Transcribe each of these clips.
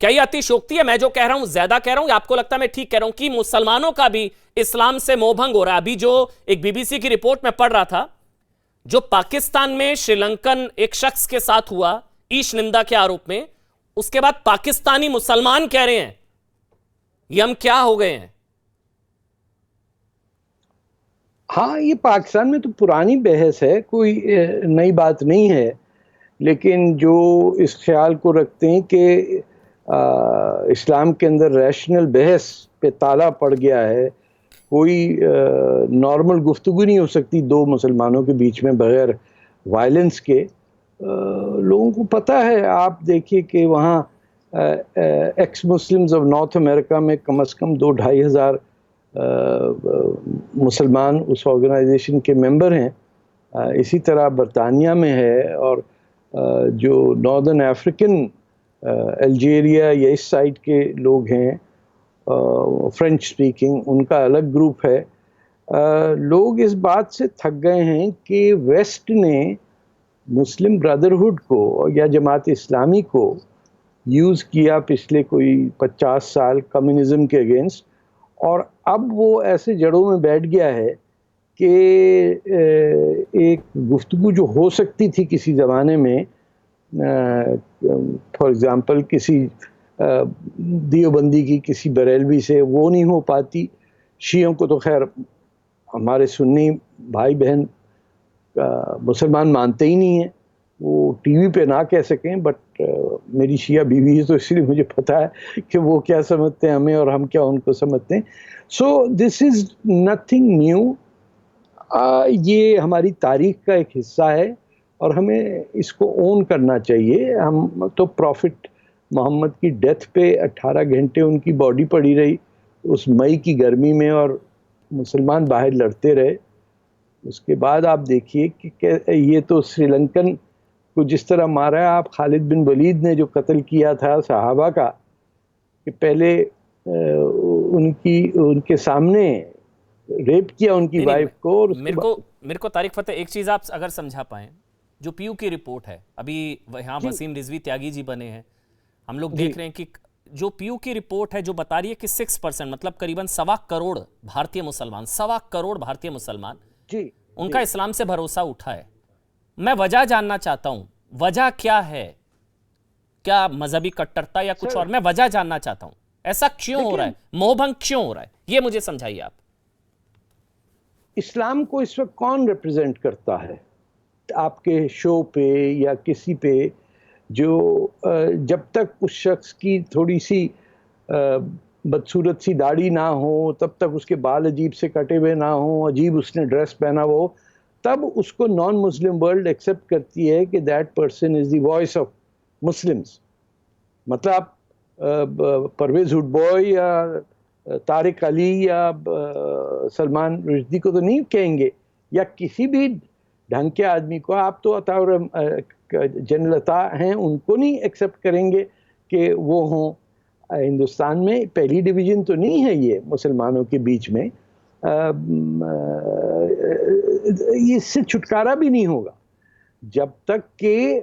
क्या ये अतिशयोक्ति है? मैं जो कह रहा हूं ज्यादा कह रहा हूं या आपको लगता है मैं ठीक कह रहा हूं कि मुसलमानों का भी इस्लाम से मोहभंग हो रहा है? अभी जो एक बीबीसी की रिपोर्ट में पढ़ रहा था, जो पाकिस्तान में श्रीलंकन एक शख्स के साथ हुआ ईश निंदा के आरोप में, उसके बाद पाकिस्तानी मुसलमान कह रहे हैं ये हम क्या हो गए हैं। हाँ, ये पाकिस्तान में तो पुरानी बहस है, कोई नई बात नहीं है। लेकिन जो इस ख्याल को रखते हैं कि इस्लाम के अंदर रैशनल बहस पे ताला पड़ गया है, कोई नॉर्मल गुफ्तगू नहीं हो सकती दो मुसलमानों के बीच में बगैर वायलेंस के। लोगों को पता है, आप देखिए कि वहाँ x Muslims of north America में कम से कम 2-2.5 हज़ार मुसलमान उस ऑर्गेनाइजेशन के मेंबर हैं। इसी तरह बरतानिया में है, और जो नॉर्दर्न अफ्रीकन अल्जीरिया या इस साइड के लोग हैं फ्रेंच स्पीकिंग, उनका अलग ग्रुप है। लोग इस बात से थक गए हैं कि वेस्ट ने मुस्लिम ब्रदरहुड को या जमात इस्लामी को यूज़ किया पिछले कोई 50 साल कम्युनिज्म के अगेंस्ट, और अब वो ऐसे जड़ों में बैठ गया है कि एक गुफ्तगू जो हो सकती थी किसी ज़माने में, फॉर एग्ज़ाम्पल किसी दियोबंदी की किसी बरेलवी से, वो नहीं हो पाती। शियों को तो खैर हमारे सुन्नी भाई बहन मुसलमान मानते ही नहीं हैं, वो टीवी पे ना कह सकें, बट मेरी शिया बीवी है तो इसलिए मुझे पता है कि वो क्या समझते हैं हमें और हम क्या उनको समझते हैं। So this is nothing new. ये हमारी तारीख का एक हिस्सा है और हमें इसको ओन करना चाहिए। हम तो प्रॉफिट मोहम्मद की डेथ पे 18 घंटे उनकी बॉडी पड़ी रही उस मई की गर्मी में, और मुसलमान बाहर लड़ते रहे। उसके बाद आप देखिए कि ये तो श्रीलंकन को जिस तरह मारा है, आप खालिद बिन वलीद ने जो कत्ल किया था सहाबा का, कि पहले उनके सामने रेप किया उनकी वाइफ को। और मेरे को तारिक फतेह एक चीज आप अगर समझा पाए, जो पीयू की रिपोर्ट है, अभी यहाँ वसीम रिजवी त्यागी जी बने हैं, हम लोग देख रहे हैं कि जो पीयू की रिपोर्ट है जो बता रही है कि 6% मतलब करीबन 1.25 करोड़ भारतीय मुसलमान, 1.25 करोड़ भारतीय मुसलमान उनका इस्लाम से भरोसा उठा है। मैं वजह जानना चाहता हूं, वजह क्या है? क्या मजहबी कट्टरता या कुछ और? मैं वजह जानना चाहता हूं, ऐसा क्यों हो रहा है, मोहभंग क्यों हो रहा है, ये मुझे समझाइए आप। इस्लाम को इस वक्त कौन रिप्रेजेंट करता है आपके शो पे या किसी पे? जो जब तक उस शख्स की थोड़ी सी बदसूरत सी दाढ़ी ना हो, तब तक उसके बाल अजीब से कटे हुए ना हो, अजीब उसने ड्रेस पहना हो, तब उसको नॉन मुस्लिम वर्ल्ड एक्सेप्ट करती है कि that person is the voice of Muslims. मतलब परवेज हुडबॉय या तारिक अली या सलमान रुश्दी को तो नहीं कहेंगे, या किसी भी ढंग के आदमी को। आप तो अताउर जनलता हैं, उनको नहीं एक्सेप्ट करेंगे कि वो हों। हिंदुस्तान में पहली डिवीज़न तो नहीं है ये मुसलमानों के बीच में। इससे छुटकारा भी नहीं होगा जब तक कि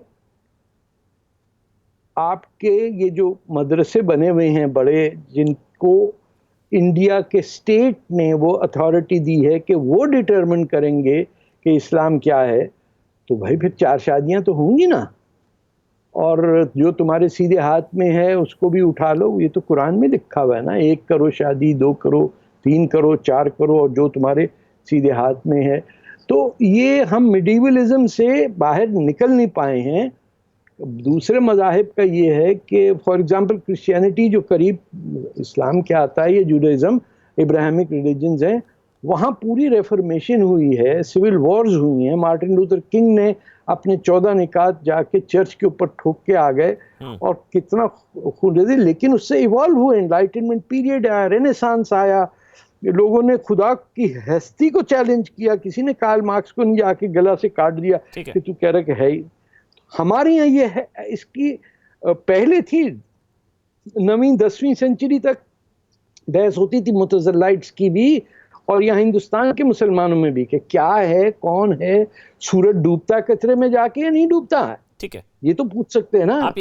आपके ये जो मदरसे बने हुए हैं बड़े, जिनको इंडिया के स्टेट ने वो अथॉरिटी दी है कि वो डिटरमिन करेंगे कि इस्लाम क्या है, तो भाई फिर 4 शादियां तो होंगी ना। और जो तुम्हारे सीधे हाथ में है उसको भी उठा लो, ये तो कुरान में लिखा हुआ है ना, 1 करो शादी, 2 करो, 3 करो, 4 करो, और जो तुम्हारे सीधे हाथ में है। तो ये हम मिडिवलिज्म से बाहर निकल नहीं पाए हैं। दूसरे मज़ाहिब का ये है कि फॉर एग्जांपल क्रिश्चियनिटी जो करीब इस्लाम के आता है, ये जूडाइज़म, इब्राहिमिक रिलीजन्स हैं, वहाँ पूरी रेफॉर्मेशन हुई है, सिविल वॉर्स हुई हैं। मार्टिन लूथर किंग ने अपने 14 निकात जाके चर्च के ऊपर ठोक के आ गए, और कितना खून दे। लेकिन उससे इवॉल्व हुए, एनलाइटनमेंट पीरियड आया, रेनेसांस आया, लोगों ने खुदा की हस्ती को चैलेंज किया। किसी ने कार्ल मार्क्स को नहीं जाके गला से काट दिया कि तू कह रहा कि है ही। हमारे यहाँ ये है, इसकी पहले थी 9वीं 10वीं सेंचुरी तक बहस होती थी मुतज़िलाइट्स की भी, और यहाँ हिंदुस्तान के मुसलमानों में भी, कि क्या है, कौन है, सूरज डूबता कचरे में जाके या नहीं डूबता है। ठीक है, ये तो पूछ सकते हैं ना।